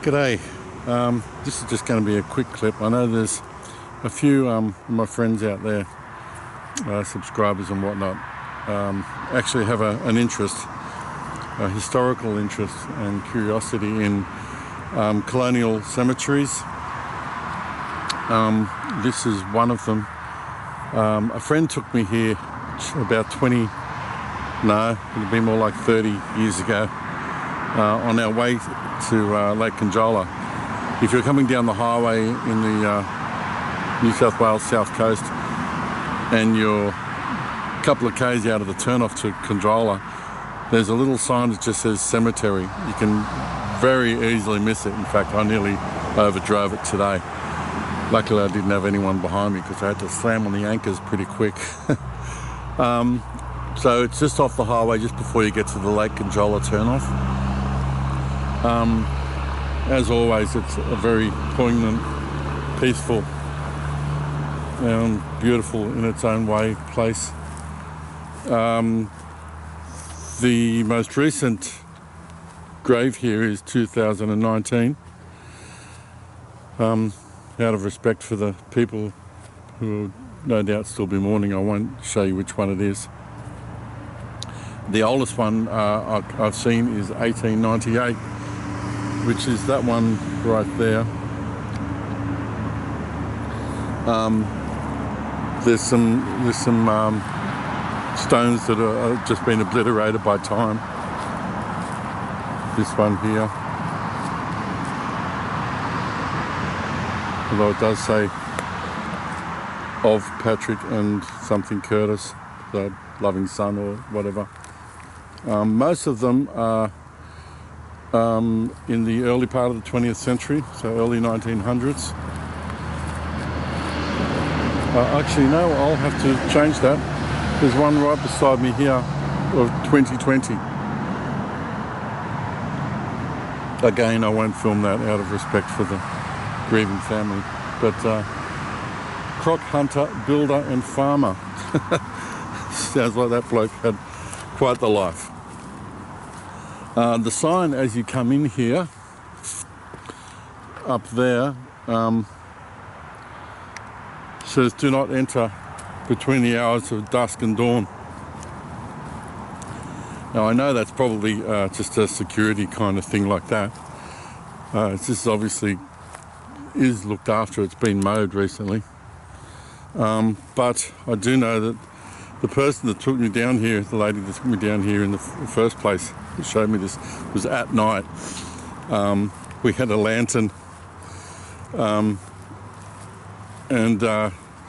G'day. This is just going to be a quick clip. I know there's a few of my friends out there, subscribers and whatnot, actually have an interest, a historical interest and curiosity in colonial cemeteries. This is one of them. A friend took me here about it'd be more like 30 years ago, on our way to Lake Conjola. If you're coming down the highway in the New South Wales south coast and you're a couple of k's out of the turnoff to Conjola, there's a little sign that just says Cemetary. You can very easily miss it. In fact, I nearly overdrove it today. Luckily I didn't have anyone behind me because I had to slam on the anchors pretty quick. So it's just off the highway just before you get to the Lake Conjola turnoff. As always, it's a very poignant, peaceful, and beautiful in its own way place. The most recent grave here is 2019. Out of respect for the people who will no doubt still be mourning, I won't show you which one it is. The oldest one I've seen is 1898, which is that one right there. There's some stones that are just been obliterated by time. This one here, although it does say of Patrick and something Curtis, the loving son or whatever. Most of them are in the early part of the 20th century, so early 1900s. Actually, no, I'll have to change that. There's one right beside me here of 2020. Again, I won't film that out of respect for the grieving family. But croc hunter, builder and farmer. Sounds like that bloke had quite the life. The sign as you come in here, up there, says do not enter between the hours of dusk and dawn. Now I know that's probably just a security kind of thing like that. This obviously is looked after, it's been mowed recently. But I do know that the person that took me down here, the lady that took me down here in the first place, who showed me this, was at night. We had a lantern, and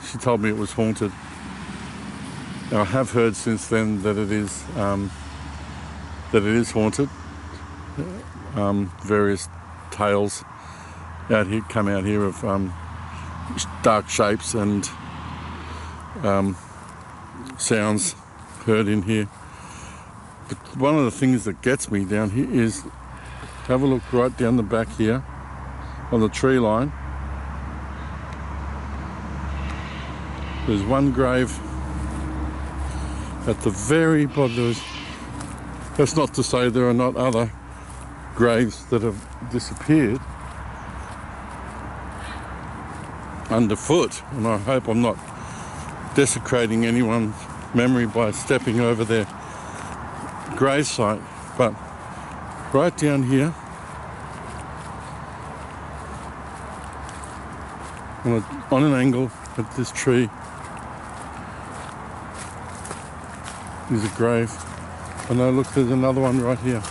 she told me it was haunted. Now, I have heard since then that it is haunted. Various tales come out here of dark shapes and sounds heard in here. But one of the things that gets me down here is, have a look right down the back here on the tree line. There's one grave at the very bottom. That's not to say there are not other graves that have disappeared underfoot, and I hope I'm not desecrating anyone's memory by stepping over their gravesite, but right down here on an angle at this tree is a grave. And now look, there's another one right here,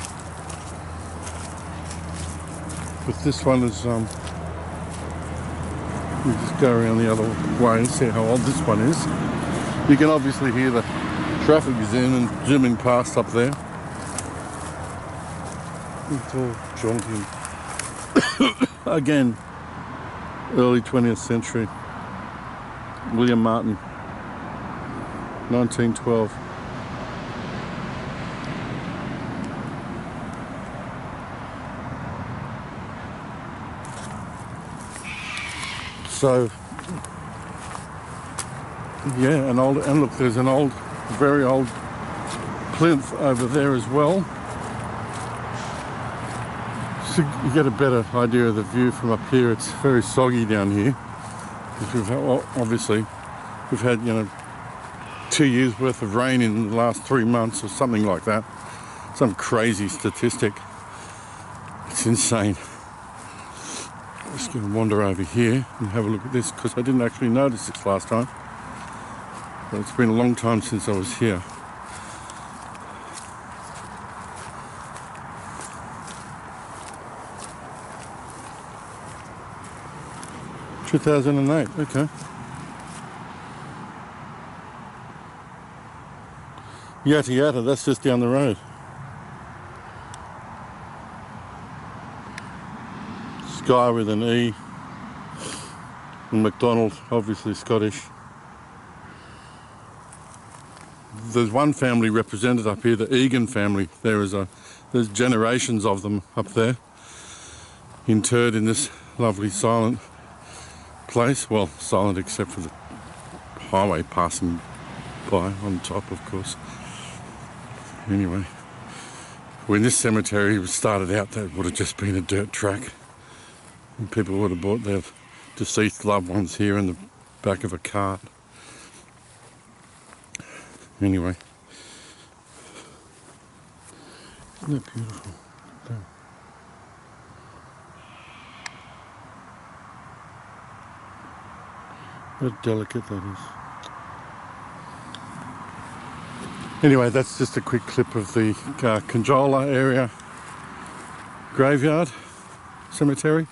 but this one is we just go around the other way and see how old this one is. You can obviously hear the traffic is in and zooming past up there. It's all jaunty. Again, early 20th century. William Martin, 1912. So, yeah, and look, there's an old, very old plinth over there as well. Just to get a better idea of the view from up here, it's very soggy down here. Because we've had, well, obviously, we've had, you know, 2 years worth of rain in the last 3 months or something like that. Some crazy statistic. It's insane. I'm just going to wander over here and have a look at this because I didn't actually notice this last time. But it's been a long time since I was here. (2008), okay. Yata Yata, that's just down the road. Sky with an E. And McDonald, obviously Scottish. There's one family represented up here, the Egan family. There's generations of them up there, interred in this lovely silent place. Well, silent except for the highway passing by on top, of course. Anyway, when this cemetery was started out, that would have just been a dirt track. And people would have brought their deceased loved ones here in the back of a cart. Anyway, isn't that beautiful? How delicate that is. Anyway, that's just a quick clip of the Conjola area graveyard cemetery.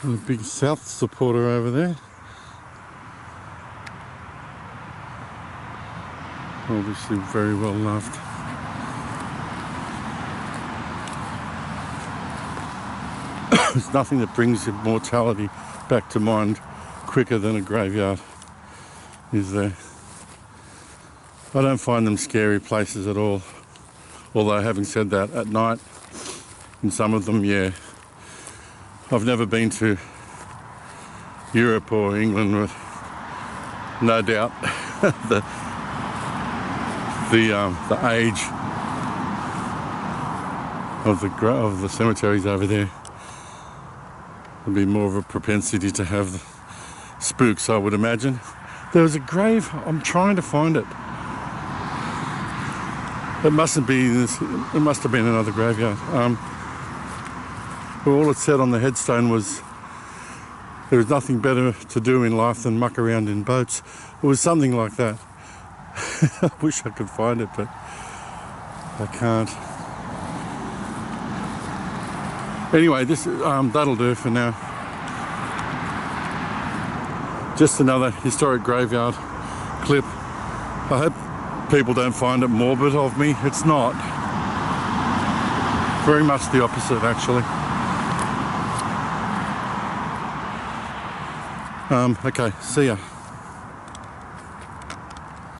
And a big South supporter over there. Obviously very well loved. There's nothing that brings immortality back to mind quicker than a graveyard, is there? I don't find them scary places at all. Although having said that, at night, in some of them, yeah. I've never been to Europe or England with no doubt the age of the cemeteries over there. There'd be more of a propensity to have the spooks, I would imagine. There was a grave, I'm trying to find it. It mustn't be this, it must have been another graveyard. All it said on the headstone was there was nothing better to do in life than muck around in boats. It was something like that. I wish I could find it, but I can't. Anyway, this that'll do for now. Just another historic graveyard clip. I hope people don't find it morbid of me. It's not. Very much the opposite, actually. Okay, see ya.